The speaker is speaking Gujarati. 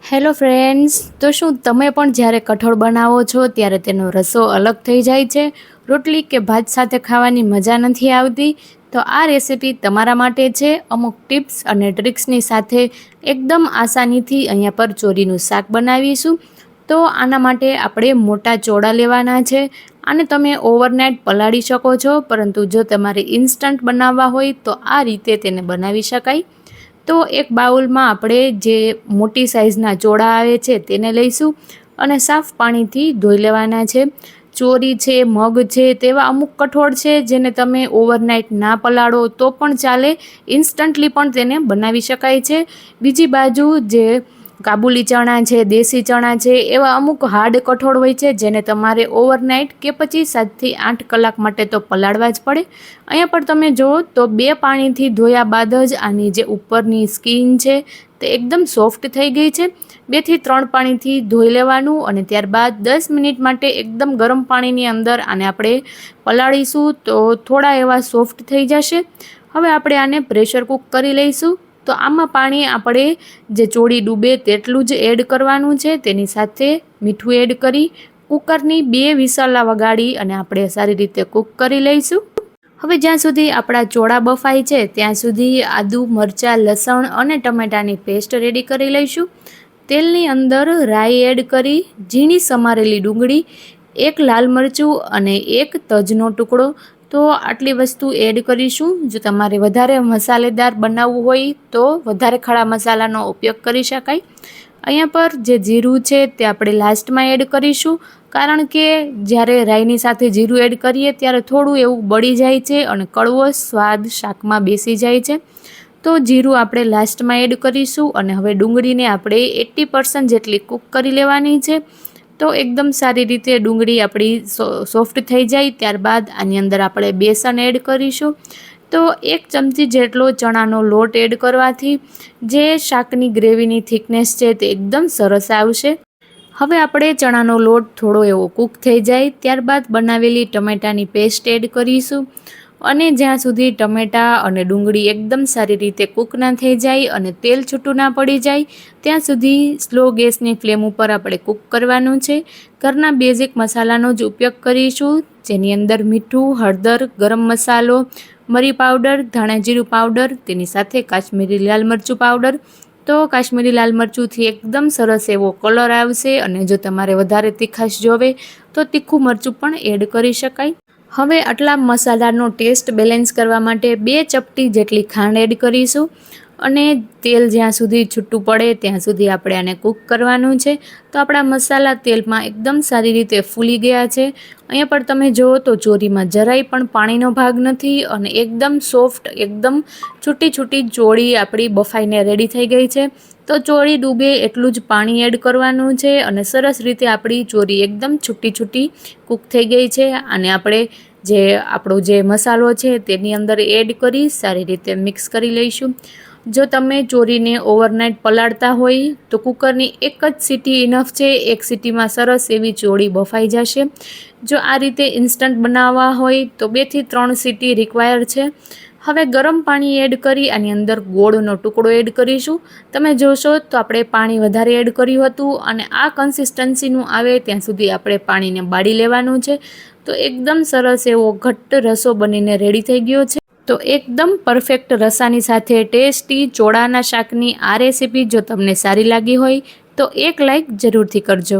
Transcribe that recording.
હેલો ફ્રેન્ડ્સ, તો શું તમે પણ જ્યારે કઠોળ બનાવો છો ત્યારે તેનો રસો અલગ થઈ જાય છે? રોટલી કે ભાત સાથે ખાવાની મજા નથી આવતી? તો આ રેસીપી તમારા માટે છે. અમુક ટિપ્સ અને ટ્રિક્સની સાથે એકદમ આસાનીથી અહીંયા પર ચોરીનું શાક બનાવીશું. તો આના માટે આપણે મોટા ચોળા લેવાના છે. આને તમે ઓવરનાઇટ પલાળી શકો છો, પરંતુ જો તમારે ઇન્સ્ટન્ટ બનાવવા હોય તો આ રીતે તેને બનાવી શકાય. તો એક બાઉલમાં આપણે જે મોટી સાઇઝના ચોળા આવે છે તેને લઈશું અને સાફ પાણીથી ધોઈ લેવાના છે. ચોરી છે, મગ છે, તેવા અમુક કઠોળ છે જેને તમે ઓવરનાઇટ ના પલાળો તો પણ ચાલે, ઇન્સ્ટન્ટલી પણ તેને બનાવી શકાય છે. બીજી બાજુ જે કાબુલી ચણા છે, દેશી ચણા છે, એવા અમુક હાર્ડ કઠોળ હોય છે જેને તમારે ઓવરનાઇટ કે પછી 7થી 8 કલાક માટે તો પલાળવા જ પડે. અહીંયા પર તમે જુઓ તો 2 પાણીથી ધોયા બાદ જ આની જે ઉપરની સ્કિન છે તે એકદમ સોફ્ટ થઈ ગઈ છે. 2 થી 3 પાણીથી ધોઈ લેવાનું અને ત્યારબાદ 10 મિનિટ માટે એકદમ ગરમ પાણીની અંદર આને આપણે પલાળીશું તો થોડા એવા સોફ્ટ થઈ જશે. હવે આપણે આને પ્રેશર કૂક કરી લઈશું. તો આમાં પાણી આપણે જે ચોળી ડૂબે તેટલું જ એડ કરવાનું છે. તેની સાથે મીઠું એડ કરી કુકરની 2 વિસલા વગાડી અને આપણે સારી રીતે કૂક કરી લઈશું. હવે જ્યાં સુધી આપણા ચોળા બફાય છે ત્યાં સુધી આદુ, મરચાં, લસણ અને ટમેટાની પેસ્ટ રેડી કરી લઈશું. તેલની અંદર રાઈ એડ કરી, ઝીણી સમારેલી ડુંગળી, 1 લાલ મરચું અને 1 તજનો ટુકડો. તો આટલી વસ્તુ એડ કરીશું. જો તમારે વધારે મસાલેદાર બનાવવું હોય તો વધારે ખડા મસાલાનો ઉપયોગ કરી શકાય. અહીંયા પર જે જીરું છે તે આપણે લાસ્ટમાં એડ કરીશું, કારણ કે જ્યારે રાઈની સાથે જીરું એડ કરીએ ત્યારે થોડું એવું બળી જાય છે અને કડવો સ્વાદ શાકમાં બેસી જાય છે. તો જીરું આપણે લાસ્ટમાં એડ કરીશું અને હવે ડુંગળીને આપણે 80% જેટલી કૂક કરી લેવાની છે. તો એકદમ સારી રીતે ડુંગળી આપણી સોફ્ટ થઈ જાય ત્યારબાદ આની અંદર આપણે બેસન એડ કરીશું. તો 1 ચમચી જેટલો ચણાનો લોટ એડ કરવાથી જે શાકની ગ્રેવીની થિકનેસ છે તે એકદમ સરસ આવશે. હવે આપણે ચણાનો લોટ થોડો એવો કૂક થઈ જાય ત્યારબાદ બનાવેલી ટમેટાની પેસ્ટ એડ કરીશું અને જ્યાં સુધી ટમેટાં અને ડુંગળી એકદમ સારી રીતે કૂક ના થઈ જાય અને તેલ છૂટું ના પડી જાય ત્યાં સુધી સ્લો ગેસની ફ્લેમ ઉપર આપણે કૂક કરવાનું છે. ઘરના બેઝિક મસાલાનો જ ઉપયોગ કરીશું, જેની અંદર મીઠું, હળદર, ગરમ મસાલો, મરી પાવડર, ધાણા જીરું પાવડર, તેની સાથે કાશ્મીરી લાલ મરચું પાવડર. તો કાશ્મીરી લાલ મરચુંથી એકદમ સરસ એવો કલર આવશે અને જો તમારે વધારે તીખાશ જોવે તો તીખું મરચું પણ એડ કરી શકાય. હવે આટલા મસાલાનો ટેસ્ટ બેલેન્સ કરવા માટે 2 ચપટી જેટલી ખાંડ એડ કરીશું અને તેલ જ્યાં સુધી છૂટું પડે ત્યાં સુધી આપણે આને કૂક કરવાનું છે. તો આપણા મસાલા તેલમાં એકદમ સારી રીતે ફૂલી ગયા છે. અહીંયા પર તમે જુઓ તો ચોરીમાં જરાય પણ પાણીનો ભાગ નથી અને એકદમ સોફ્ટ, એકદમ છૂટી છૂટી ચોળી આપણી બફાઈને રેડી થઈ ગઈ છે. તો ચોળી ડૂબે એટલું જ પાણી એડ કરવાનું છે અને સરસ રીતે આપણી ચોરી એકદમ છૂટી છૂટી કૂક થઈ ગઈ છે. અને આપણે જે આપણો જે મસાલો છે તેની અંદર એડ કરી સારી રીતે મિક્સ કરી લઈશું. જો તમે ચોરીને ઓવરનાઇટ પલાળતા હોય તો કુકરની 1 જ સીટી ઇનફ છે. 1 સીટીમાં સરસ એવી ચોળી બફાઈ જશે. જો આ રીતે ઇન્સ્ટન્ટ બનાવવા હોય તો 2 થી 3 સીટી રિક્વાયર છે. હવે ગરમ પાણી એડ કરી આની અંદર ગોળનો ટુકડો એડ કરીશું. તમે જોશો તો આપણે પાણી વધારે એડ કર્યું હતું અને આ કન્સિસ્ટન્સીનું આવે ત્યાં સુધી આપણે પાણીને બાળી લેવાનું છે. તો એકદમ સરસ એવો ઘટ્ટ રસો બનીને રેડી થઈ ગયો છે. તો એકદમ પરફેક્ટ રસાની સાથે ટેસ્ટી ચોળાના શાકની આ રેસીપી જો તમને સારી લાગી હોય તો 1 લાઇક જરૂરથી કરજો.